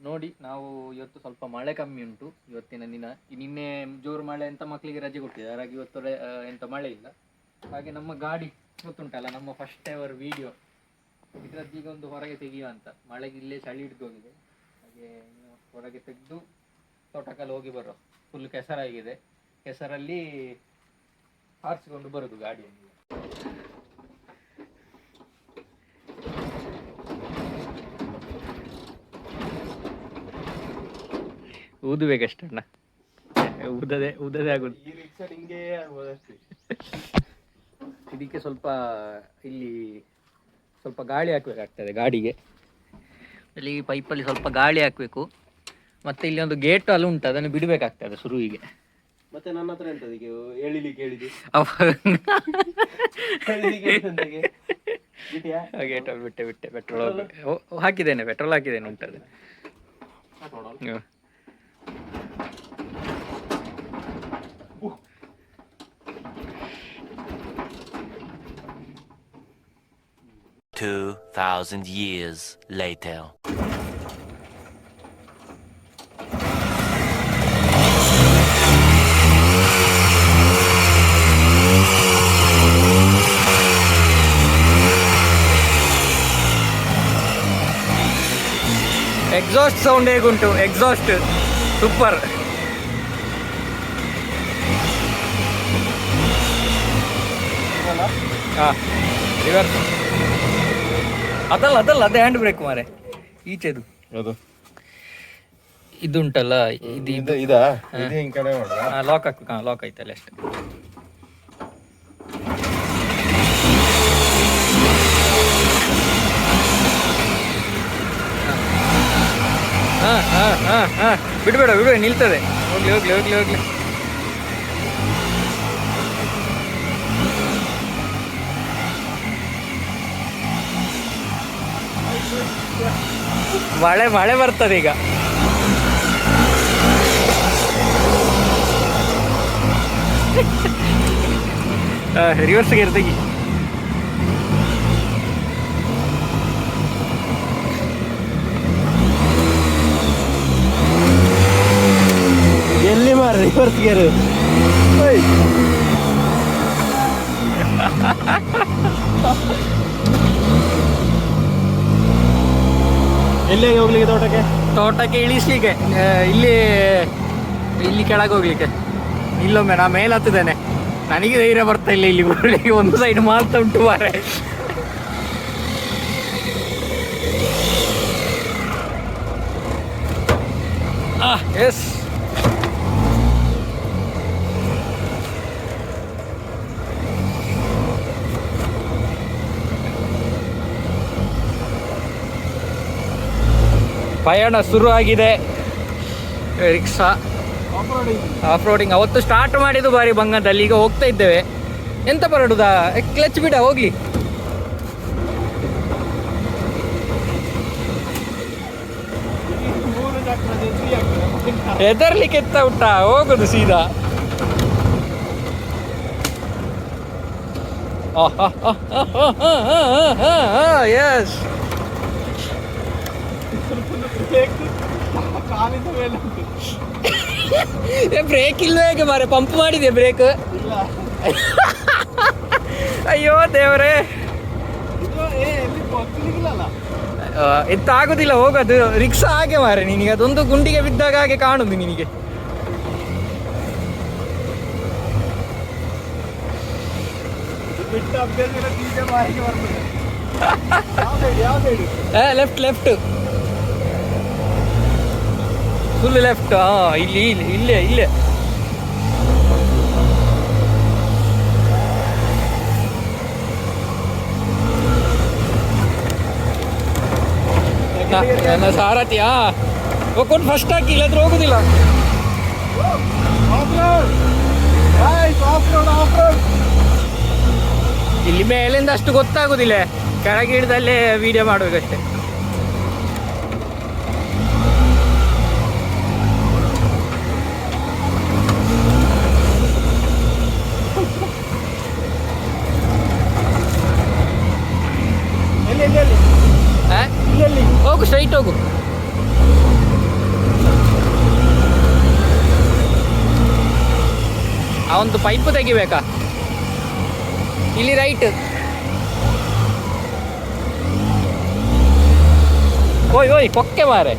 ನೋಡಿ ನಾವು ಇವತ್ತು ಸ್ವಲ್ಪ ಮಳೆ ಕಮ್ಮಿ ಉಂಟು ಇವತ್ತಿನ ದಿನ. ನಿನ್ನೆ ಜೋರು ಮಳೆ ಅಂತ ಮಕ್ಕಳಿಗೆ ರಜೆ ಕೊಟ್ಟಿದೆ, ಹಾಗಾಗಿ ಇವತ್ತು ಎಂತ ಮಳೆ ಇಲ್ಲ. ಹಾಗೆ ನಮ್ಮ ಗಾಡಿ ಗೊತ್ತುಂಟಲ್ಲ, ನಮ್ಮ ಫಸ್ಟ್ ಎವರ್ ವಿಡಿಯೋ ಇದರದ್ದೀಗ ಒಂದು ಹೊರಗೆ ತೆಗೆಯುವ ಅಂತ. ಮಳೆಗೆ ಇಲ್ಲೇ ಚಳಿ ಹಿಡಿದು ಹೋಗಿದೆ, ಹಾಗೆ ಹೊರಗೆ ತೆಗೆದು ತೋಟಕ್ಕೆಲ್ಲ ಹೋಗಿ ಬರೋ. ಫುಲ್ ಕೆಸರಾಗಿದೆ, ಕೆಸರಲ್ಲಿ ಹಾರಿಸಿಕೊಂಡು ಬರೋದು ಗಾಡಿಯಲ್ಲಿ. ಊದಬೇಕಷ್ಟಣ್ಣ, ಊದದೆ ಆಗುದು. ಇದಕ್ಕೆ ಸ್ವಲ್ಪ ಇಲ್ಲಿ ಸ್ವಲ್ಪ ಗಾಳಿ ಹಾಕ್ಬೇಕಾಗ್ತದೆ ಗಾಡಿಗೆ. ಇಲ್ಲಿ ಪೈಪಲ್ಲಿ ಸ್ವಲ್ಪ ಗಾಳಿ ಹಾಕಬೇಕು. ಮತ್ತೆ ಇಲ್ಲಿ ಒಂದು ಗೇಟ್ ಅಲ್ಲಿ ಉಂಟು, ಅದನ್ನು ಬಿಡಬೇಕಾಗ್ತದೆ ಶುರುವಿಗೆ. ಮತ್ತೆ ನನ್ನ ಹತ್ರ ಎಂತದಿಗೆ ಹೇಳಿಲಿಕ್ಕೆ ಹೇಳಿದ್ದು ಗೇಟ್ ಅಲ್ಲಿ ಬಿಟ್ಟೆ ಪೆಟ್ರೋಲ್ ಹಾಕಿದ್ದೇನೆ, ಪೆಟ್ರೋಲ್ ಹಾಕಿದ್ದೇನೆ ಉಂಟದು. $2,000 years later. ಎಕ್ಸಾಸ್ಟ್ ಸೌಂಡ್ ಹೇಗುಂಟು? Exhaust super. ಹಾಂ, ರಿವರ್ಸ್ ಅದಲ್ಲ ಅದೇ ಹ್ಯಾಂಡ್ ಬ್ರೇಕ್ ಮಾರೆ, ಈಚೆದು ಇದುಂಟಲ್ಲ, ಲಾಕ್ ಹಾಕ್ಬೇಕು. ಹಾಂ, ಲಾಕ್ ಆಯ್ತಲ್ಲ ಅಷ್ಟೇ. ಹಾಂ ಬಿಡಬೇಡ ನಿಲ್ತದೆ. ಹೋಗ್ಲಿ. ಮಳೆ ಬರ್ತದೆ ಈಗ. ರಿವರ್ಸ್ಗೆ ಇರ್ತೀಗಿ. ಎಲ್ಲಿ ಮಾರ ರಿವರ್ಸ್ ಗೇರ್? ಎಲ್ಲಿಗೆ ಹೋಗ್ಲಿಕ್ಕೆ? ತೋಟಕ್ಕೆ ಇಳಿಸ್ಲಿಕ್ಕೆ, ಇಲ್ಲಿ ಕೆಳಗೆ ಹೋಗ್ಲಿಕ್ಕೆ. ಇಲ್ಲೊಮ್ಮೆ ನಾ ಮೇಲೆ ಹತ್ತಿದ್ದೇನೆ, ನನಗೆ ಧೈರ್ಯ ಬರ್ತಾ ಇಲ್ಲ ಇಲ್ಲಿ ಊರಿಗೆ. ಒಂದು ಸೈಡ್ ಮಾತ್ರ ಉಂಟು ಮಾರೆ. ಎಸ್, ಪಯಣ ಶುರು ಆಗಿದೆ. ರಿಕ್ಷಾ ಆಫ್ ರೋಡಿಂಗ್ ಅವತ್ತು ಸ್ಟಾರ್ಟ್ ಮಾಡಿದ್ದು ಬಾರಿ ಬಂಗದಲ್ಲಿ, ಈಗ ಹೋಗ್ತಾ ಇದ್ದೇವೆ. ಎಂತ ಬರಡುದಾ, ಕ್ಲಚ್ ಬಿಡ ಹೋಗ್ಲಿ. ಹೆದರ್ಲಿಕ್ಕೆ ಎತ್ತ ಉಂಟ, ಹೋಗುದು ಸೀದಾ. ಎಸ್, ಬ್ರೇಕ್ ಇಲ್ವೇ ಹೇಗೆ ಮಾರೆ? ಪಂಪ್ ಮಾಡಿದೆ ಬ್ರೇಕ್? ಅಯ್ಯೋ ದೇವರೇ, ಎತ್ತ ಆಗುದಿಲ್ಲ ಹೋಗೋದು. ರಿಕ್ಷಾ ಹಾಗೆ ಮಾರೆ, ನಿನಗೆ ಅದೊಂದು ಗುಂಡಿಗೆ ಬಿದ್ದಾಗ ಹಾಗೆ ಕಾಣುದು ನಿನಗೆ. Left full left. ಇಲ್ಲೇ ನನ್ನ ಸಾರಥಿಯ ಹೋಗ್ಕೊಂಡು ಫಸ್ಟ್ ಹಾಕಿ, ಇಲ್ಲಾದ್ರೂ ಹೋಗುದಿಲ್ಲ. ಇಲ್ಲಿ ಮೇಲಿಂದ ಅಷ್ಟು ಗೊತ್ತಾಗುದಿಲ್ಲ, ಕೆಳಗೆ ಹಿಡಿದಲ್ಲೇ ವಿಡಿಯೋ ಮಾಡ್ಬೇಕಷ್ಟೆ. ಹೋಗು, ಸ್ಟ್ರೈಟ್ ಹೋಗು. ಆ ಒಂದು ಪೈಪ್ ತೆಗಿಬೇಕಾ? ಇಲ್ಲಿ ರೈಟ್. ಓಯ್ ಓಯ್ ಕೊಕ್ಕೆ ಮಾರೆ.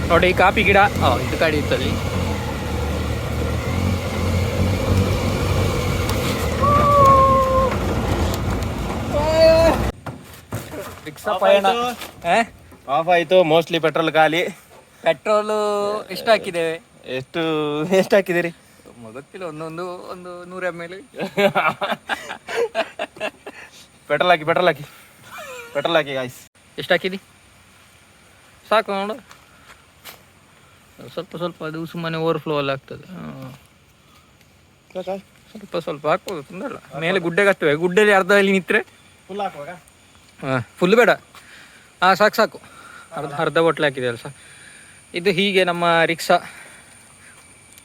ನೋಡಿ ಕಾಫಿ ಗಿಡ ಇದು ಕಡಿಯುತ್ತದೆ. ರಿಕ್ಷಾ ಪಯಣ ಆಫ್ ಆಯ್ತು. ಮೋಸ್ಟ್ಲಿ ಪೆಟ್ರೋಲ್ ಖಾಲಿ. ಪೆಟ್ರೋಲು ಎಷ್ಟು ಹಾಕಿದ್ದೇವೆ? ಎಷ್ಟು ಹಾಕಿದಿರಿ? ಗೊತ್ತಿಲ್ಲ, ಒಂದು 100 ml. ಪೆಟ್ರೋಲ್ ಹಾಕಿ ಗಾಯ್ಸ್. ಎಷ್ಟು ಹಾಕಿದಿ? ಸಾಕು ನೋಡು. ಸ್ವಲ್ಪ ಅದು ಸುಮ್ಮನೆ ಓವರ್ಫ್ಲೋ ಎಲ್ಲ ಆಗ್ತದೆ. ಸ್ವಲ್ಪ ಹಾಕ್ಬೋದು, ತೊಂದರೆ ಇಲ್ಲ. ಮೇಲೆ ಗುಡ್ಡೆಗೆ ಹತ್ತುವೆ. ಗುಡ್ಡೆಯಲ್ಲಿ ಅರ್ಧದಲ್ಲಿ ನಿಂತರೆ ಫುಲ್ ಹಾಕುವಾಗ? ಫುಲ್ ಬೇಡ. ಸಾಕು. ಅರ್ಧ ಬೊಟ್ಲೆ ಹಾಕಿದೆ ಸರ್. ಇದು ಹೀಗೆ ನಮ್ಮ ರಿಕ್ಷಾ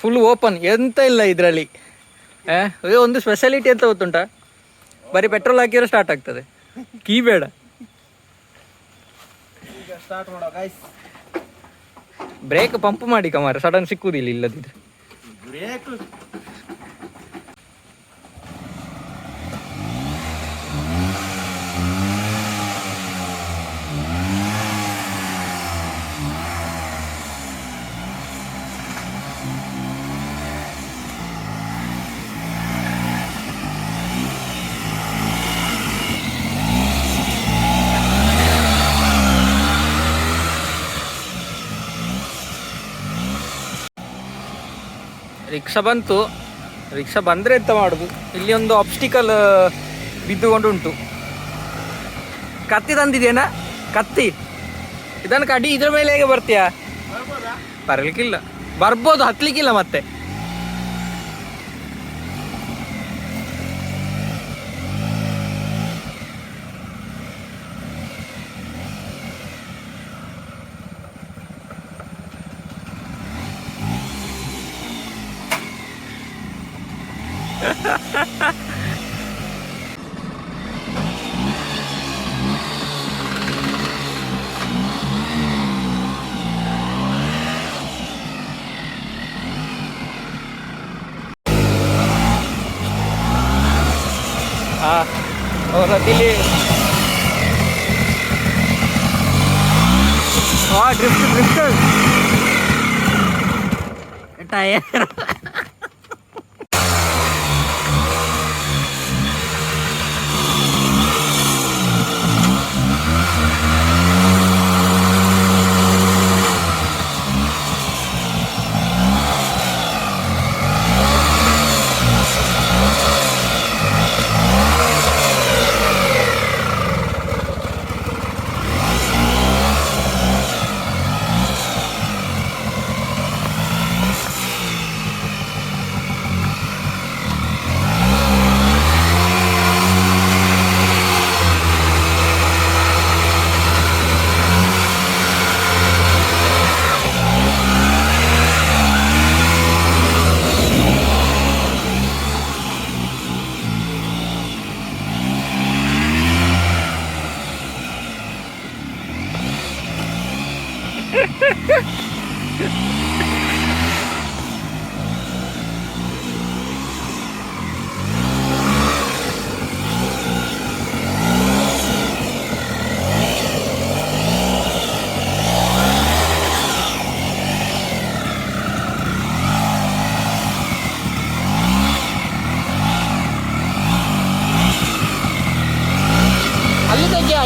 ಫುಲ್ ಓಪನ್, ಎಂತ ಇಲ್ಲ ಇದರಲ್ಲಿ. ಒಂದು ಸ್ಪೆಷಾಲಿಟಿ ಅಂತ ಗೊತ್ತುಂಟಾ? ಬರೀ ಪೆಟ್ರೋಲ್ ಹಾಕಿದ್ರೆ ಸ್ಟಾರ್ಟ್ ಆಗ್ತದೆ, ಕೀ ಬೇಡ. ಸ್ಟಾರ್ಟ್ ಮಾಡೋ ಗಾಯ್ಸ್. ಬ್ರೇಕ್ ಪಂಪ್ ಮಾಡಿ ಕಮಾರ, ಸಡನ್ ಸಿಕ್ಕುವುದಿಲ್ಲ ಇಲ್ಲದಿದ್ರೆ. ಬ್ರೇಕ್ ರಿಕ್ಷಾ ಬಂತು. ರಿಕ್ಷಾ ಬಂದರೆ ಎಂತ ಮಾಡೋದು? ಇಲ್ಲಿ ಒಂದು ಆಬ್ಸ್ಟಿಕಲ್ ಬಿದ್ದುಕೊಂಡು ಉಂಟು. ಕತ್ತಿ ತಂದಿದೆಯೇನಾ? ಕತ್ತಿ ಇದನ್ನು ಕಡಿ. ಇದ್ರ ಮೇಲೆ ಹೇಗೆ ಬರ್ತೀಯಾ? ಬರಲಿಕ್ಕಿಲ್ಲ. ಬರ್ಬೋದು, ಹತ್ಲಿಕ್ಕಿಲ್ಲ ಮತ್ತೆ. ಇಲ್ಲಿ ಡ್ರಿಫ್ಟ್ ಟಯರ್.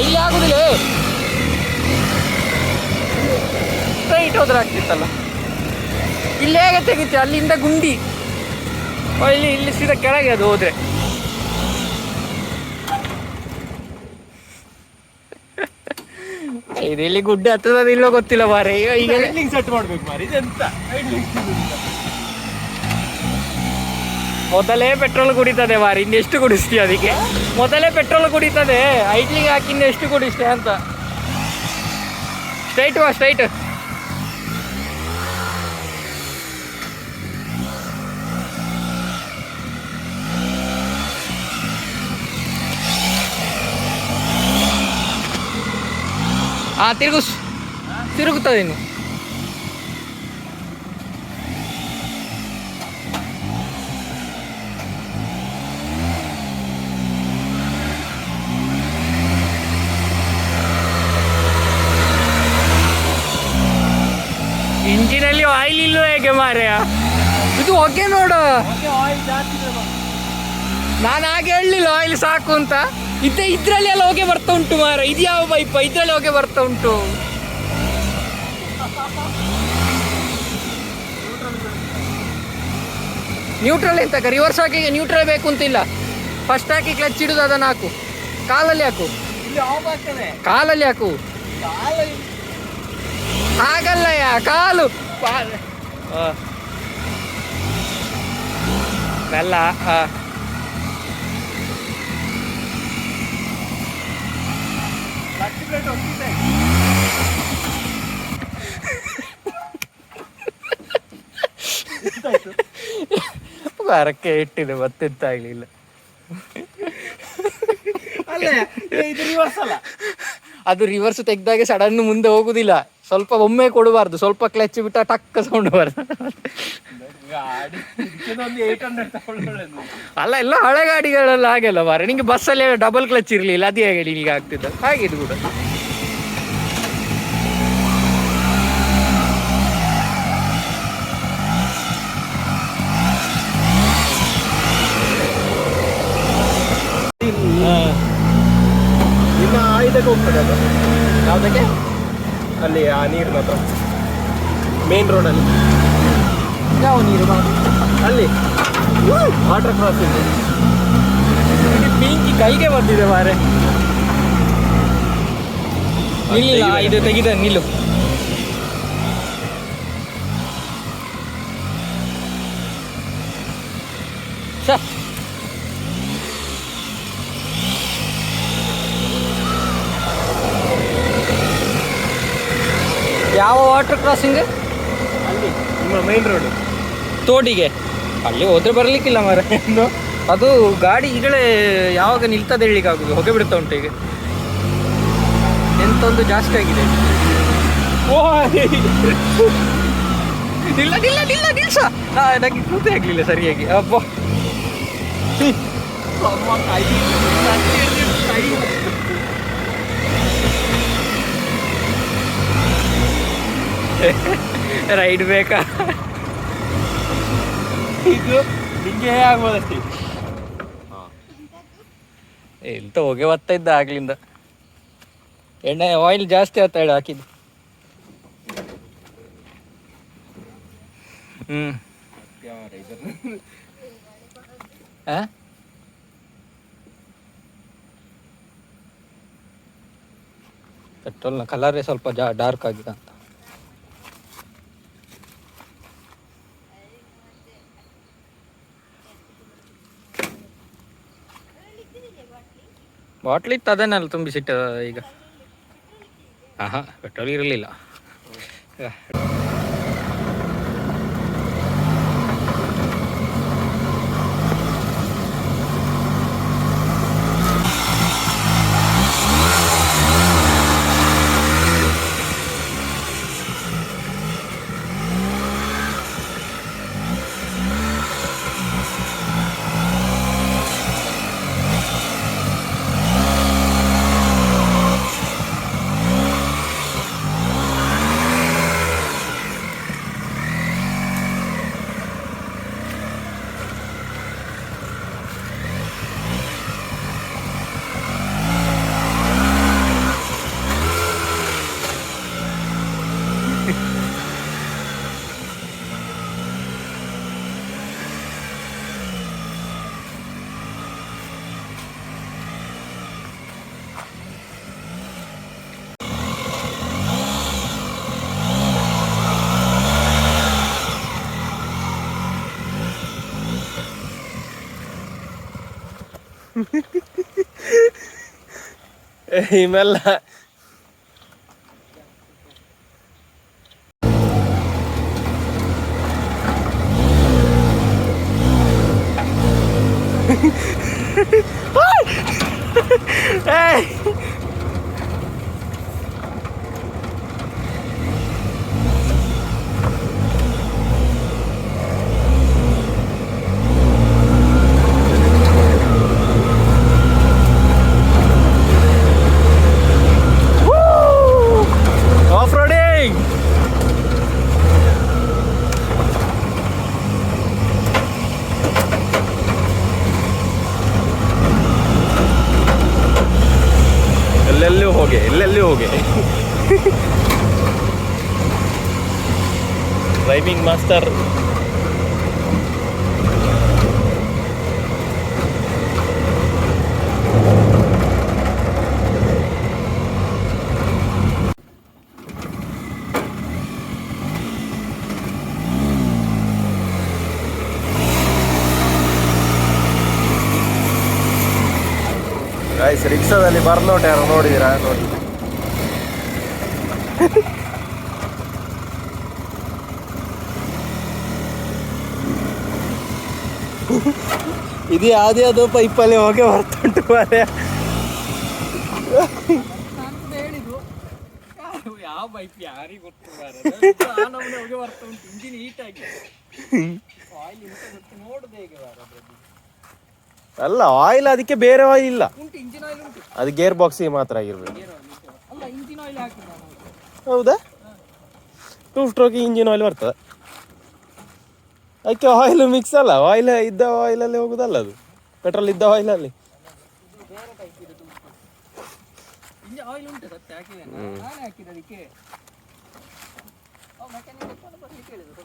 ಇಲ್ಲಿ ಆಗುದಿಲ್ಲ. ಸ್ಟ್ರೈಟ್ ಹೋದ್ರೆ ಆಗ್ತಿತ್ತಲ್ಲ. ಇಲ್ಲಿ ಹೇಗೆ ತೆಗಿತೆ? ಅಲ್ಲಿಂದ ಗುಂಡಿ ಇಲ್ಲಿ ಸೀದಾ ಕೆಳಗೆ ಅದು ಹೋದ್ರೆ. ಇಲ್ಲಿ ಗುಡ್ಡ ಹತ್ತದ ಇಲ್ಲೋ ಗೊತ್ತಿಲ್ಲ ಮಾರೆ. ಈಗ ಸೆಟ್ ಮಾಡ್ಬೇಕು ಮಾರಿ. ಇದೆಂತ ಮೊದಲೇ ಪೆಟ್ರೋಲ್ ಕುಡಿತದೆ ಮಾರಿ, ಇನ್ನೆಷ್ಟು ಕುಡಿಸ್ತೀಯ ಅದಕ್ಕೆ? ಮೊದಲೇ ಪೆಟ್ರೋಲ್ ಕುಡಿತದೆ, ಐಟ್ಲಿಗೆ ಹಾಕಿ ಇನ್ನೆಷ್ಟು ಕುಡಿಸ್ತೀಯ ಅಂತ. ಸ್ಟ್ರೈಟ್. ತಿರುಗುತ್ತದೆ ಇನ್ನು. ಇಂಜಿನಲ್ಲಿ ಆಯಿಲ್ ಇಲ್ಲೋ ಹೇಗೆ ಮಾರ್ಯ, ಇದು ಹೊಗೆ ನೋಡು. ಆಯಿಲ್ ಜಾಸ್ತಿ ಇದೆ ಬಾ. ನಾನು ಹಾಗೆ ಹೇಳಲಿಲ್ಲ ಆಯಿಲ್ ಸಾಕು ಅಂತ. ಇದ್ರಲ್ಲಿ ಎಲ್ಲ ಹೊಗೆ ಬರ್ತಾ ಉಂಟು ಮಾರ. ಇದು ಯಾವ ಪೈಪ, ಇದ್ರಲ್ಲಿ ಹೊಗೆ ಬರ್ತಾ ಉಂಟು. ನ್ಯೂಟ್ರಲ್ ಎಂತಕ, ರಿವರ್ಸ್ ಹಾಕಿಗೆ ನ್ಯೂಟ್ರಲ್ ಬೇಕು ಅಂತಿಲ್ಲ. ಫಸ್ಟ್ ಹಾಕಿ ಕ್ಲಚ್ ಇಡುದು, ಅದನ್ನು ಹಾಕು. ಕಾಲಲ್ಲಿ ಹಾಕು, ಇಲ್ಲಿ ಆಫ್ ಆಗ್ತದೆ. ಕಾಲಲ್ಲಿ ಹಾಕು. ಹಾಗಲ್ಲಯ್ಯ, ಕಾಲು ಮೆಲ್ಲ. ಕ್ಲಚ್ ಪ್ಲೇಟ್ ಹೋಗ್ತಿದೆ. ವಾರಕ್ಕೆ ಇಟ್ಟಿದೆ, ಮತ್ತೆಂತ ಆಗ್ಲಿಲ್ಲ. ಅಲ್ಲೇ ಇದು ರಿವರ್ಸ್ ಅಲ್ಲ, ಅದು ರಿವರ್ಸ್ ತೆಗ್ದಾಗೆ ಸಡನ್ ಮುಂದೆ ಹೋಗುದಿಲ್ಲ. ಸ್ವಲ್ಪ ಒಮ್ಮೆ ಕೊಡಬಾರ್ದು, ಸ್ವಲ್ಪ ಕ್ಲಚ್ ಬಿಟ್ಟ ಟಕ್ಕ ಸೌಂಡ್ ಬಾರ್ದು. ಗಾಡಿ ಇದಕ್ಕೊಂದು 800 ತಗೊಳ್ಳೋದು. ಅಲ್ಲ, ಎಲ್ಲ ಹಳೆ ಗಾಡಿಗಳೆಲ್ಲ ಹಾಗೆಲ್ಲ ಮಾರ. ನಿಂಗೆ ಬಸ್ಸಲ್ಲಿ ಡಬಲ್ ಕ್ಲಚ್ ಇರಲಿಲ್ಲ, ಅದೇ ಹೇಗೆ ನಿನಗೆ ಆಗ್ತಿದ್ದ ಹಾಗೆ ಇದು ಕೂಡ. ಇನ್ನು ಇದಕ್ಕೆ ಹೋಗ್ತದೆ ಅದು. ಯಾವುದಕ್ಕೆ? ಅಲ್ಲಿ ಆ ನೀರು ಮಾತ್ರ ಮೇನ್ ರೋಡಲ್ಲಿ. ಯಾವ ನೀರು? ಅಲ್ಲಿ ವಾಟರ್ ಕ್ರಾಸಿಂಗ್. ಪಿಂಕಿ ಕೈಗೆ ಬಂದಿದೆ ಮಾರೆ. ನಿಲ್ಲಿಲ್ಲ, ಇದು ತೆಗಿದೆ, ನಿಲ್ಲು. ಯಾವ ವಾಟರ್ ಕ್ರಾಸಿಂಗ್? ಅಲ್ಲಿ ನಿಮ್ಮ ಮೈನ್ ರೋಡ್ ತೋಡಿಗೆ. ಅಲ್ಲಿ ಹೋದ್ರೆ ಬರ್ಲಿಕ್ಕಿಲ್ಲ ಮಾರ. ಅದು ಗಾಡಿ ಈಗಲೇ ಯಾವಾಗ ನಿಲ್ತದೆ ಹೇಳಿಕ್ಕಾಗುದು, ಹೊಗೆ ಬಿಡ್ತಾ ಉಂಟು ಈಗ. ಎಂತೊಂದು ಜಾಸ್ತಿ ಆಗಿದೆ. ನಿಲ್ಲ ನಿಲ್ಲ ನಿಲ್ಲ ನಿಲ್ಸ. ನನಗೆ ಕೂತೆ ಆಗ್ಲಿಲ್ಲ ಸರಿಯಾಗಿ. ಅಬ್ಬ, ರೈಡ್ ಬೇಕಾ? ಇದು ನಿಂಗೆ ಆಗ್ಬೋದಷ್ಟೇ. ಎಂತ ಹೊಗೆ ಬರ್ತಾ ಇದ್ದ ಆಗ್ಲಿಂದ. ಎಣ್ಣೆ ಆಯಿಲ್ ಜಾಸ್ತಿ ಆತ ಹೇಳಿ ಹಾಕಿದ್ದು. ಪೆಟ್ರೋಲ್ನ ಕಲರೇ ಸ್ವಲ್ಪ ಡಾರ್ಕ್ ಆಗಿದೆ ಅಂತ. ಬಾಟ್ಲಿ ಇತ್ತು, ಅದನ್ನೆಲ್ಲ ತುಂಬಿಸಿಟ್ಟ ಈಗ. ಹಾಂ, ಪೆಟ್ರೋಲ್ ಇರಲಿಲ್ಲ. ಇವೆಲ್ಲ ಹೋಗಿ ಡ್ರೈವಿಂಗ್ ಮಾಸ್ಟರ್. ಗೈಸ್ ರಿಕ್ಷಾದಲ್ಲಿ ಬರ್ನೋಟ್ ಯಾರು ನೋಡಿದಿರಾ ನೋಡಿ. ಇದು ಯಾವ್ದು ಪೈಪಲ್ಲಿ ಹೋಗಿ ಬರ್ತುಂಟು ಮಾರೆ. ಯಾವ ಬೈಕ್ ಯಾರಿಗೆ ಗೊತ್ತು ಹೋಗಿ ಬರ್ತಾ ಉಂಟು. ಇಂಜಿನ್ ಹೀಟ್ ಆಗಿ ಆಯಿಲ್ ಗೊತ್ತು ನೋಡುದು ಹೇಗೆ ಅಲ್ಲ ಆಯಿಲ್ ಅದಕ್ಕೆ ಬೇರೆ ಆಯಿಲ್ ಇಲ್ಲ, ಉಂಟು ಇಂಜಿನ್ ಆಯಿಲ್ ಉಂಟು. ಅದು ಗೇರ್ ಬಾಕ್ಸಿಗೆ ಮಾತ್ರ ಆಗಿರ್ಬೇಕು. ಅಲ್ಲ ಇಂಜಿನ್ ಆಯಿಲ್ ಹಾಕಿಲ್ಲ ನಾವು. ಹೌದಾ? 2 ಸ್ಟ್ರೋಕ್ ಇಂಜಿನ್ ಆಯಿಲ್ ಬರ್ತದೆ ಅದಕ್ಕೆ. ಆಯಿಲ್ ಮಿಕ್ಸ್ ಅಲ್ಲ, ಆಯಿಲ್ ಇದ್ದ ಆಯಿಲಲ್ಲಿ ಹೋಗುದಲ್ಲ, ಅದು ಪೆಟ್ರೋಲ್ ಇದ್ದ ಆಯಿಲಲ್ಲಿ. ಬೇರೆ ಟೈಪ್ ಇದೆ ಇಂಜಿನ್ ಆಯಿಲ್ ಉಂಟು ಸತ್ಯ ಹಾಕಿದ್ದೇನೆ, ನಾನೇ ಹಾಕಿದ್ದು ಅದಕ್ಕೆ. ಮೆಕ್ಯಾನಿಕ್ ಬರ್ಲಿಕ್ಕೆ ಹೇಳಿದ್ರು.